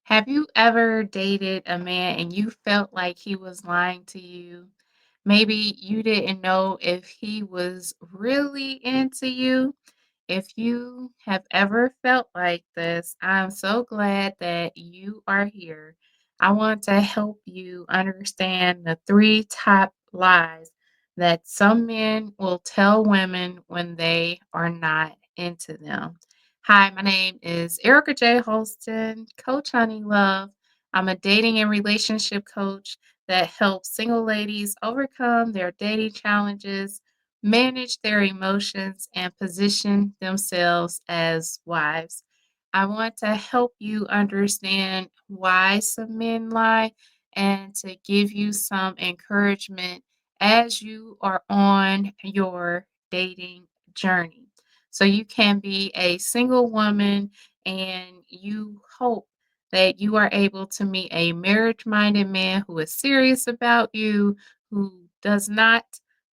Have you ever dated a man and you felt like he was lying to you? Maybe you didn't know if he was really into you. If you have ever felt like this, I'm so glad that you are here. I want to help you understand the three top lies that some men will tell women when they are not into them. Hi, my name is Erica J. Holston, Coach Honey Love. I'm a dating and relationship coach that helps single ladies overcome their dating challenges, manage their emotions, and position themselves as wives. I want to help you understand why some men lie and to give you some encouragement as you are on your dating journey. So you can be a single woman and you hope that you are able to meet a marriage minded man who is serious about you, who does not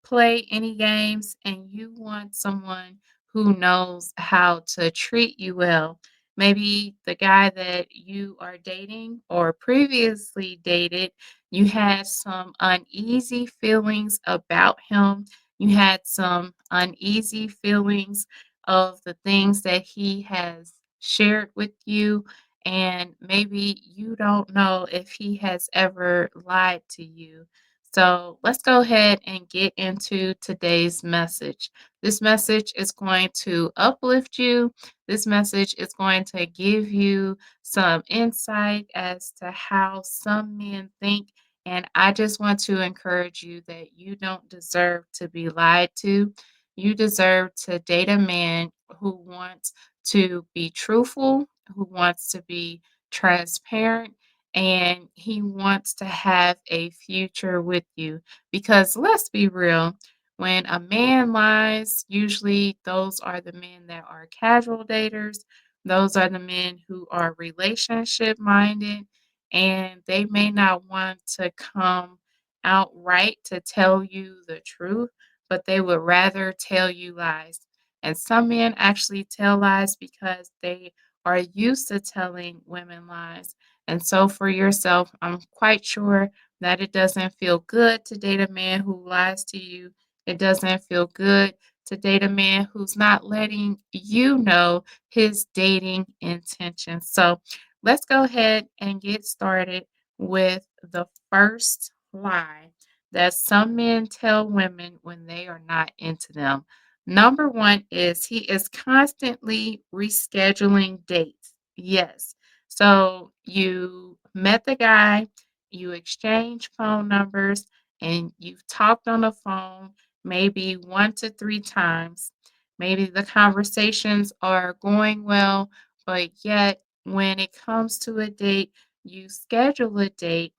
play any games, and you want someone who knows how to treat you well. Maybe the guy that you are dating or previously dated, you had some uneasy feelings about him. You had some uneasy feelings of the things that he has shared with you. And maybe you don't know if he has ever lied to you. So let's go ahead and get into today's message. This message is going to uplift you. This message is going to give you some insight as to how some men think. And I just want to encourage you that you don't deserve to be lied to. You deserve to date a man who wants to be truthful, who wants to be transparent, and he wants to have a future with you. Because let's be real, when a man lies, usually those are the men that are casual daters. Those are the men who are relationship minded, and they may not want to come outright to tell you the truth, but they would rather tell you lies. And some men actually tell lies because they are used to telling women lies. And so for yourself, I'm quite sure that it doesn't feel good to date a man who lies to you. It doesn't feel good to date a man who's not letting you know his dating intentions. So let's go ahead and get started with the first lie that some men tell women when they are not into them. Number one is he is constantly rescheduling dates. Yes. So you met the guy, you exchanged phone numbers, and you've talked on the phone maybe 1 to 3 times. Maybe the conversations are going well, but yet when it comes to a date, you schedule a date,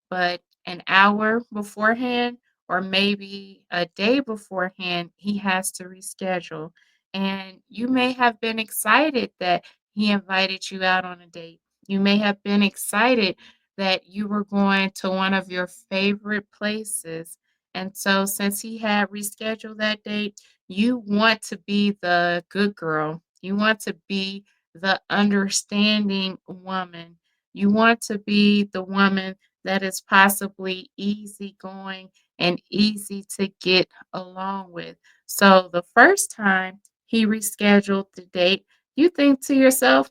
but an hour beforehand or maybe a day beforehand, he has to reschedule. And you may have been excited that he invited you out on a date. You may have been excited that you were going to one of your favorite places. And so, since he had rescheduled that date, you want to be the good girl. You want to be the understanding woman. You want to be the woman that is possibly easygoing and easy to get along with. So, the first time he rescheduled the date, you think to yourself,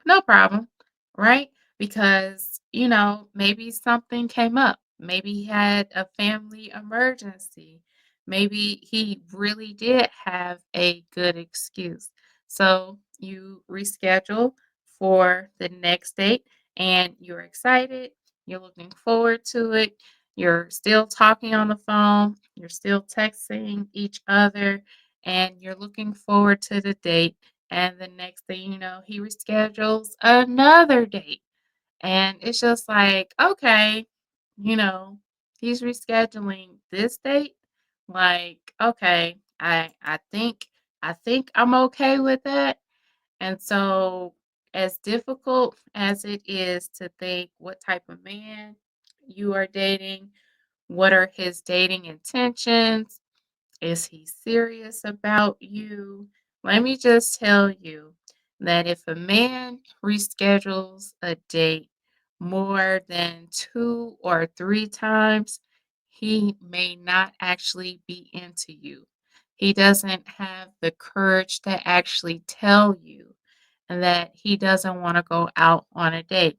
no problem, right? Because, maybe something came up. Maybe he had a family emergency. Maybe he really did have a good excuse. So you reschedule for the next date and you're excited. You're looking forward to it. You're still talking on the phone. You're still texting each other and you're looking forward to the date, and the next thing you know, he reschedules another date. And it's just like, okay, you know, he's rescheduling this date. Like, okay, I think I'm okay with that. And so as difficult as it is to think what type of man you are dating, what are his dating intentions? Is he serious about you? Let me just tell you, that if a man reschedules a date more than 2 or 3 times, he may not actually be into you. He doesn't have the courage to actually tell you that he doesn't want to go out on a date.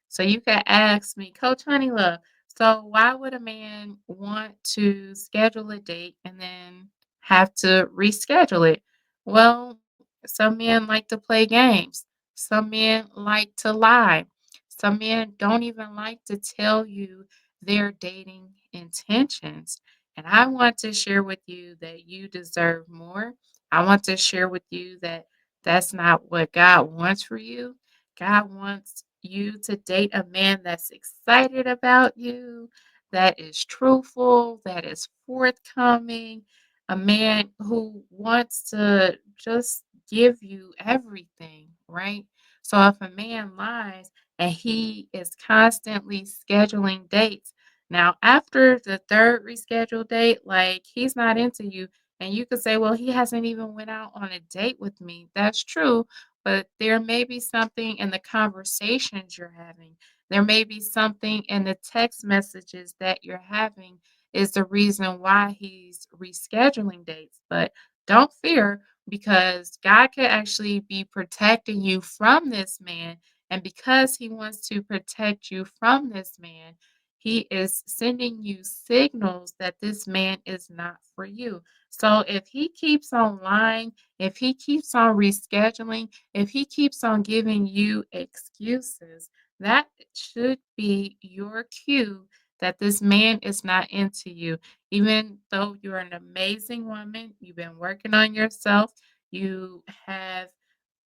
So you could ask me, Coach Honeylove, so why would a man want to schedule a date and then have to reschedule it? Well, some men like to play games. Some men like to lie. Some men don't even like to tell you their dating intentions. And I want to share with you that you deserve more. I want to share with you that that's not what God wants for you. God wants you to date a man that's excited about you, that is truthful, that is forthcoming, a man who wants to just give you everything, right? So if a man lies and he is constantly scheduling dates, now after the third rescheduled date, like he's not into you, and you could say, well, he hasn't even went out on a date with me. That's true, but there may be something in the conversations you're having. There may be something in the text messages that you're having is the reason why he's rescheduling dates. But don't fear because God could actually be protecting you from this man. And because he wants to protect you from this man, he is sending you signals that this man is not for you. So if he keeps on lying, if he keeps on rescheduling, if he keeps on giving you excuses, that should be your cue that this man is not into you. Even though you're an amazing woman, you've been working on yourself, you have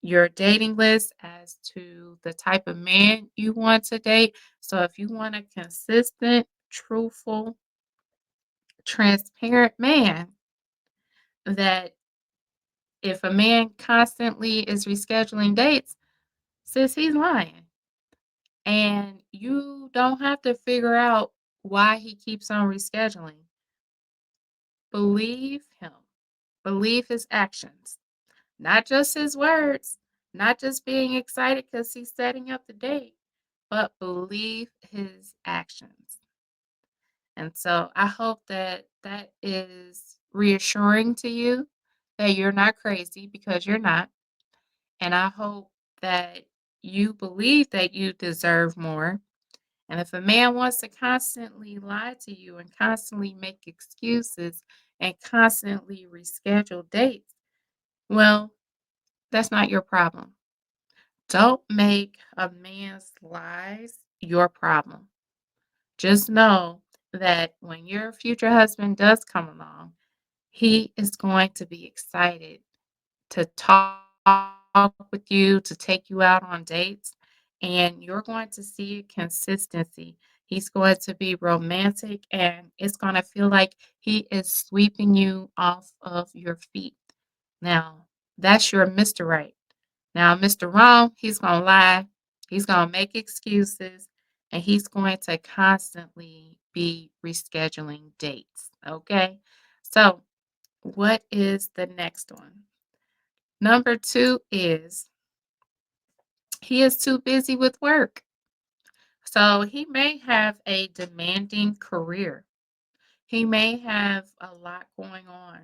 your dating list as to the type of man you want to date. So if you want a consistent, truthful, transparent man, that if a man constantly is rescheduling dates, sis, he's lying. And you don't have to figure out why he keeps on rescheduling. Believe him. Believe his actions, not just his words, not just being excited because he's setting up the date, but believe his actions. And so I hope that that is reassuring to you that you're not crazy because you're not. And I hope that you believe that you deserve more. And if a man wants to constantly lie to you and constantly make excuses and constantly reschedule dates, well, that's not your problem. Don't make a man's lies your problem. Just know that when your future husband does come along, he is going to be excited to talk with you, to take you out on dates, and you're going to see consistency. He's going to be romantic, and it's going to feel like he is sweeping you off of your feet. Now, that's your Mr. Right. Now, Mr. Wrong, he's going to lie, he's going to make excuses, and he's going to constantly be rescheduling dates. Okay. So, what is the next one? Number 2 is he is too busy with work. So he may have a demanding career. He may have a lot going on.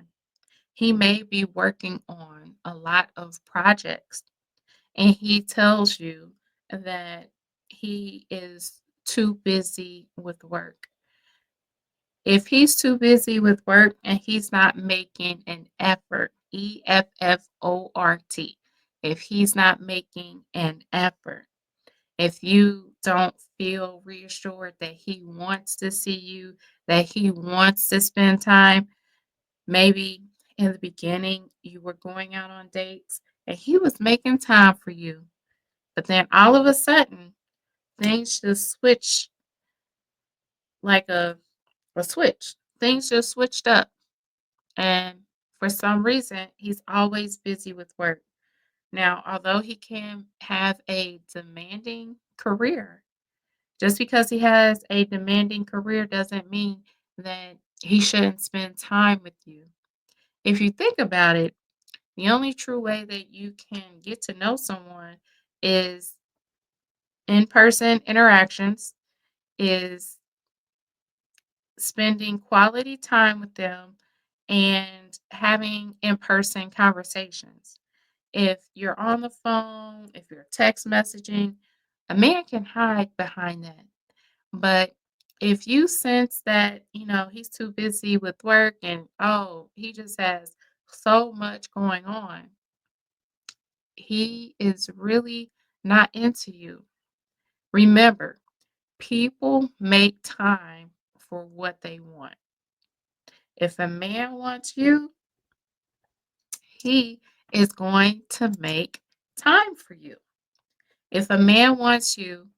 He may be working on a lot of projects and he tells you that he is too busy with work. If he's too busy with work and he's not making an effort, effort, if he's not making an effort, if you don't feel reassured that he wants to see you, that he wants to spend time, maybe in the beginning you were going out on dates and he was making time for you, but then all of a sudden things just switch like a switch. Things just switched up. And for some reason, he's always busy with work. Now, although he can have a demanding career, just because he has a demanding career doesn't mean that he shouldn't spend time with you. If you think about it, The only true way that you can get to know someone is in-person interactions, is spending quality time with them and having in-person conversations. If you're on the phone, if you're text messaging, a man can hide behind that. But if you sense that, he's too busy with work and oh, he just has so much going on, he is really not into you. Remember, people make time for what they want. If a man wants you, he is going to make time for you. If a man wants you,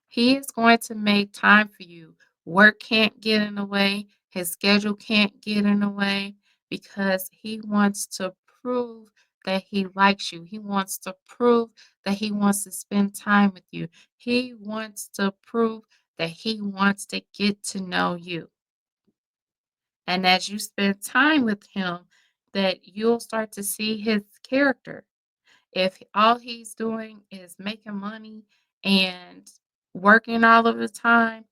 he is going to make time for you. Work can't get in the way, his schedule can't get in the way because he wants to prove that he likes you. He wants to prove that he wants to spend time with you. He wants to prove that he wants to get to know you. And as you spend time with him, that you'll start to see his character. If all he's doing is making money and working all of the time,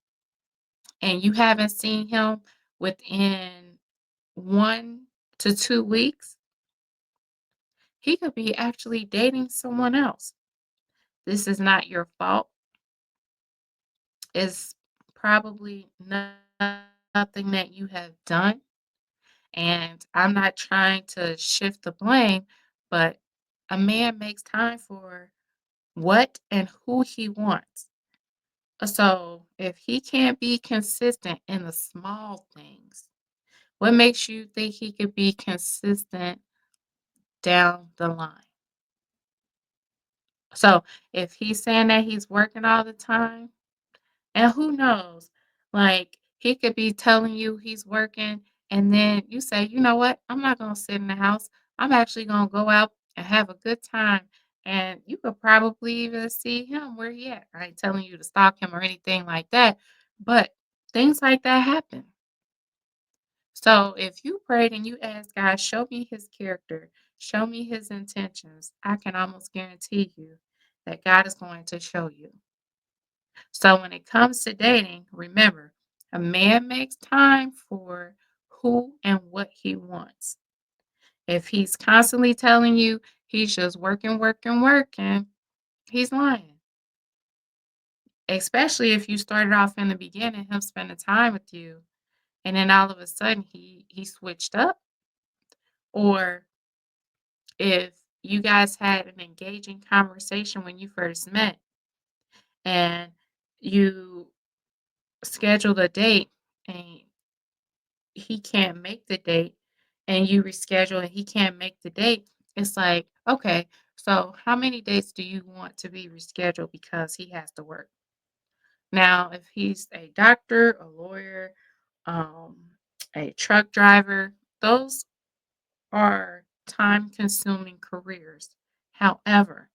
and you haven't seen him within 1 to 2 weeks, he could be actually dating someone else. This is not your fault. It's probably nothing that you have done, and I'm not trying to shift the blame, but a man makes time for what and who he wants. So, if he can't be consistent in the small things, what makes you think he could be consistent down the line? So, if he's saying that he's working all the time, and who knows, like he could be telling you he's working, and then you say, you know what, I'm not going to sit in the house. I'm actually going to go out and have a good time. And you could probably even see him where he at. I ain't telling you to stalk him or anything like that, but things like that happen. So if you prayed and you asked God, show me his character, show me his intentions, I can almost guarantee you that God is going to show you. So when it comes to dating, remember, a man makes time for who and what he wants. If he's constantly telling you he's just working, working, working, he's lying. Especially if you started off in the beginning, him spending time with you, and then all of a sudden he switched up, or if you guys had an engaging conversation when you first met and you scheduled a date and he can't make the date and you reschedule and he can't make the date, it's like, okay, so how many dates do you want to be rescheduled because he has to work? Now, if he's a doctor, a lawyer, um, a truck driver, those are time consuming careers. However,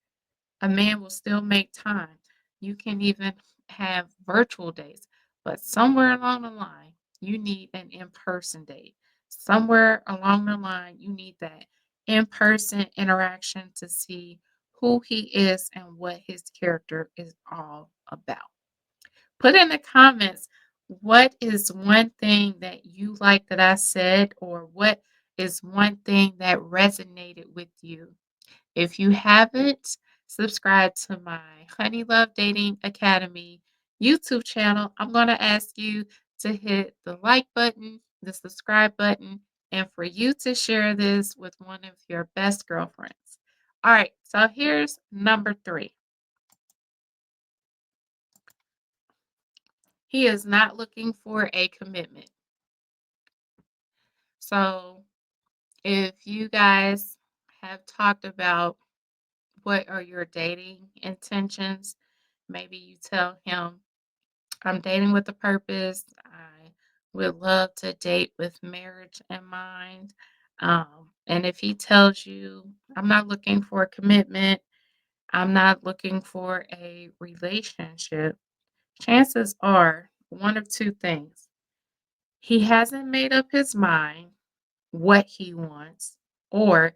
a man will still make time. You can even have virtual dates, but somewhere along the line, you need an in-person date. Somewhere along the line, you need that in-person interaction to see who he is and what his character is all about. Put in the comments, what is one thing that you like that I said, or what is one thing that resonated with you? If you haven't subscribed to my Honey Love Dating Academy YouTube channel, I'm going to ask you to hit the like button, the subscribe button, and for you to share this with one of your best girlfriends. All right, so here's number 3. He is not looking for a commitment. So if you guys have talked about what are your dating intentions, maybe you tell him, I'm dating with a purpose. I would love to date with marriage in mind. And if he tells you, I'm not looking for a commitment, I'm not looking for a relationship, chances are one of two things. He hasn't made up his mind what he wants, or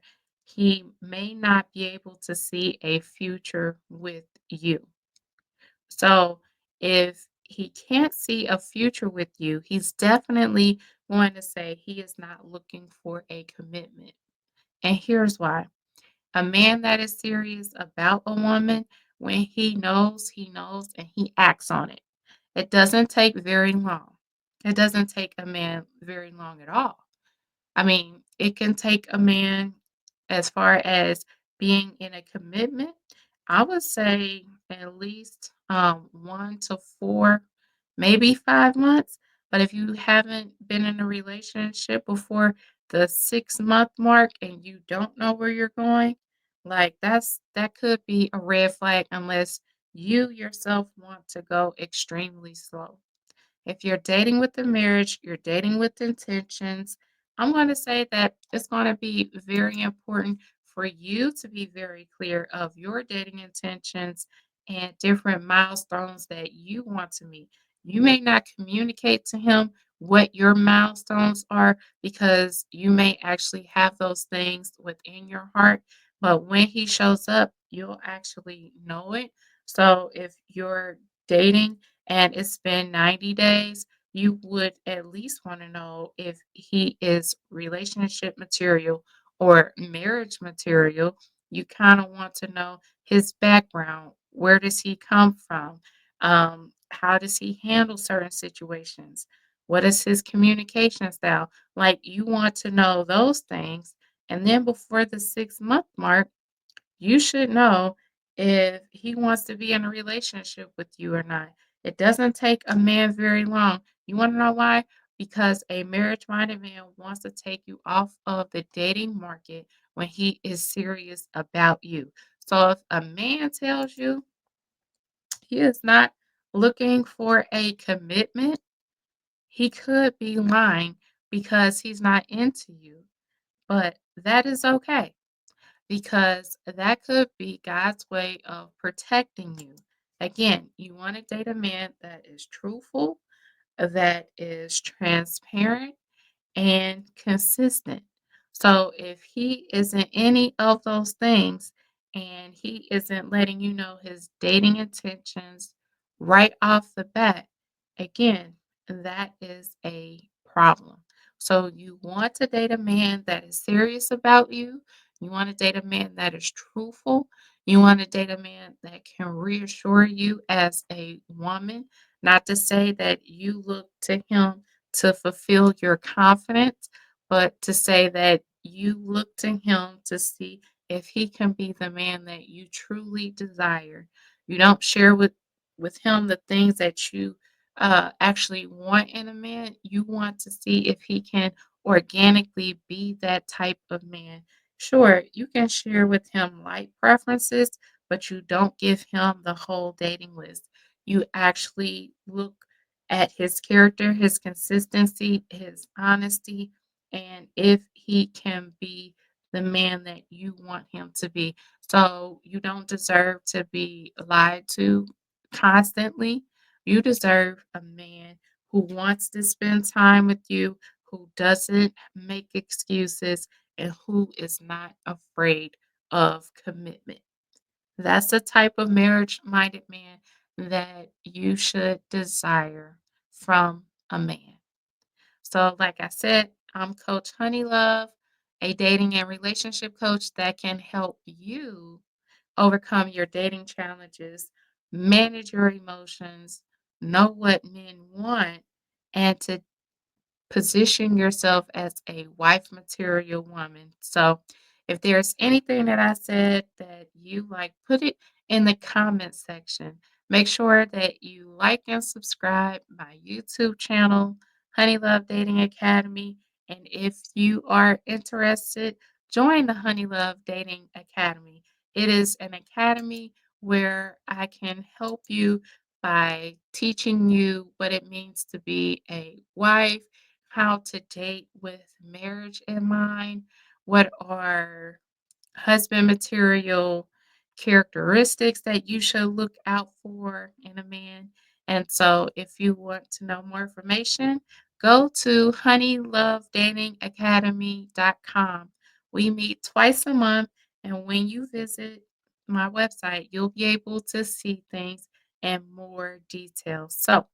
he may not be able to see a future with you. So if he can't see a future with you, he's definitely going to say he is not looking for a commitment. And here's why. A man that is serious about a woman, when he knows, and he acts on it. It doesn't take very long. It doesn't take a man very long at all. I mean, it can take a man as far as being in a commitment, I would say at least 1 to 4, maybe 5 months. But if you haven't been in a relationship before the 6-month mark and you don't know where you're going, like that could be a red flag unless you yourself want to go extremely slow. If you're dating with the marriage, you're dating with intentions. I'm going to say that it's going to be very important for you to be very clear of your dating intentions and different milestones that you want to meet. You may not communicate to him what your milestones are because you may actually have those things within your heart, but when he shows up, you'll actually know it. So if you're dating and it's been 90 days, you would at least want to know if he is relationship material or marriage material. You kind of want to know his background. Where does he come from? How does he handle certain situations? What is his communication style? Like, you want to know those things. And then before the 6-month mark, you should know if he wants to be in a relationship with you or not. It doesn't take a man very long. You want to know why? Because a marriage minded man wants to take you off of the dating market when he is serious about you. So if a man tells you he is not looking for a commitment, he could be lying because he's not into you. But that is okay because that could be God's way of protecting you. Again, you want to date a man that is truthful, that is transparent, and consistent. So if he isn't any of those things and he isn't letting you know his dating intentions right off the bat, again, that is a problem. So you want to date a man that is serious about you. You want to date a man that is truthful. You want to date a man that can reassure you as a woman, not to say that you look to him to fulfill your confidence, but to say that you look to him to see if he can be the man that you truly desire. You don't share with him the things that you actually want in a man. You want to see if he can organically be that type of man. Sure, you can share with him light preferences, but you don't give him the whole dating list. You actually look at his character, his consistency, his honesty, and if he can be the man that you want him to be. So you don't deserve to be lied to constantly. You deserve a man who wants to spend time with you, who doesn't make excuses, and who is not afraid of commitment. That's the type of marriage-minded man that you should desire from a man. So, like I said, I'm Coach Honeylove, a dating and relationship coach that can help you overcome your dating challenges, manage your emotions, know what men want, and to position yourself as a wife material woman. So, if there's anything that I said that you like, put it in the comment section. Make sure that you like and subscribe my YouTube channel, Honey Love Dating Academy. And if you are interested, join the Honey Love Dating Academy. It is an academy where I can help you by teaching you what it means to be a wife, how to date with marriage in mind, what are husband material characteristics that you should look out for in a man. And so, if you want to know more information, go to honeylovedatingacademy.com We meet twice a month, and when you visit my website, you'll be able to see things in more detail. So,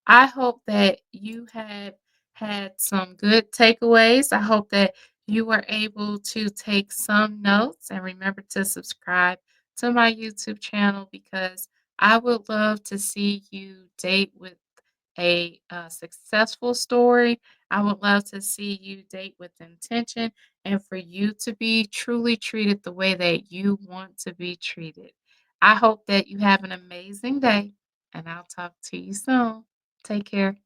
I hope that you have had some good takeaways. I hope that you were able to take some notes and remember to subscribe to my YouTube channel because I would love to see you date with a successful story. I would love to see you date with intention and for you to be truly treated the way that you want to be treated. I hope that you have an amazing day, and I'll talk to you soon. Take care.